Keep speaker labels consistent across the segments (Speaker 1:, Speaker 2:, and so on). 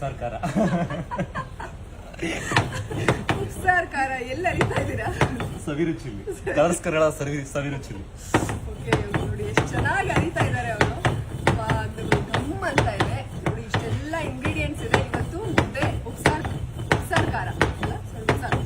Speaker 1: ಉಪ್ಸಾರ್ ಖಾರ.
Speaker 2: ಉಪ್ಸಾರ್ ಖಾರ ಎಲ್ಲಿ ಅರಿತಾ ಇದ್ದೀರಾ?
Speaker 1: ಸವಿರು ಚಿಲ್ಲಿ, ಕಲರ್ಸ್ ಕನ್ನಡ ಸವಿರು ಚಿಲ್ಲಿ.
Speaker 2: ಓಕೆ, ನೋಡಿ ಎಷ್ಟು ಚೆನ್ನಾಗಿ ಅರಿತಾ ಇದ್ದಾರೆ ಅವರು. ಗಮ್ ಅಂತ ಇದೆ ನೋಡಿ, ಇಷ್ಟೆಲ್ಲ ಇಂಗ್ರೀಡಿಯೆಂಟ್ಸ್ ಇದೆ. ಇವತ್ತು ಮುದ್ದೆ ಉಪ್ಸಾರ್ ಖಾರ ಅಲ್ಲ, ಉಪ್ಸಾರ್.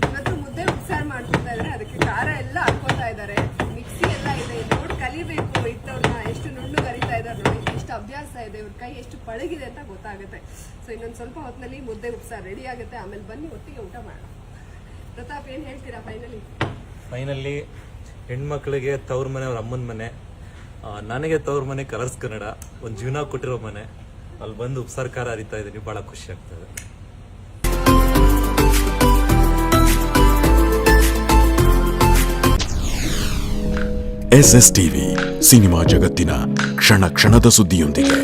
Speaker 2: ಇವತ್ತು ಮುದ್ದೆ ಉಪ್ಸಾರ್ ಮಾಡ್ಕೊತಾ ಇದ್ದಾರೆ. ಅದಕ್ಕೆ ಖಾರ ಎಲ್ಲ ಹಾಕೋತಾ ಇದ್ದಾರೆ. ಮಿಕ್ಸಿ ಎಲ್ಲ ಇದೆ, ನೋಡಿ ಕಲಿಬೇಕು. ಇತ್ತವ್ರನ್ನ ಎಷ್ಟು ನುಣ್ಣಗೆ ಅರಿತಾ ಇದ್ದಾರೆ ನೋಡಿ, ಎಷ್ಟು ಅಭ್ಯಾಸ ಇದೆ, ಇವ್ರ ಕೈ ಎಷ್ಟು ಪಳಗಿದೆ ಅಂತ ಗೊತ್ತಾಗುತ್ತೆ. ಸೊ ಇನ್ನೊಂದು ಸ್ವಲ್ಪ ಹೊತ್ತಿನಲ್ಲಿ ಮುದ್ದೆ ಉಪ್ಸಾರ್ ರೆಡಿ ಆಗುತ್ತೆ. ಆಮೇಲೆ ಬನ್ನಿ ಒಟ್ಟಿಗೆ ಊಟ ಮಾಡೋಣ. ಪ್ರತಾಪ್, ಏನ್ ಹೇಳ್ತೀರಾ
Speaker 1: ಫೈನಲಿ ಹೆಣ್ಮಕ್ಳಿಗೆ ತವ್ರ ಮನೆ ಅವ್ರ ಅಮ್ಮನ ಮನೆ, ನನಗೆ ತವ್ರ ಮನೆ ಕಲರ್ಸ್ ಕನ್ನಡ, ಒಂದು ಜೀವನ ಕೊಟ್ಟಿರೋ ಮನೆ. ಅಲ್ಲಿ ಬಂದು ಉಪ್ಸಾರ್ ಖಾರ ಅರಿತಾ ಇದ್ದೀನಿ, ಬಹಳ ಖುಷಿ ಆಗ್ತದೆ.
Speaker 3: SS ಟಿವಿ, ಸಿನಿಮಾ ಜಗತ್ತಿನ ಕ್ಷಣ ಕ್ಷಣದ ಸುದ್ದಿಯೊಂದಿಗೆ.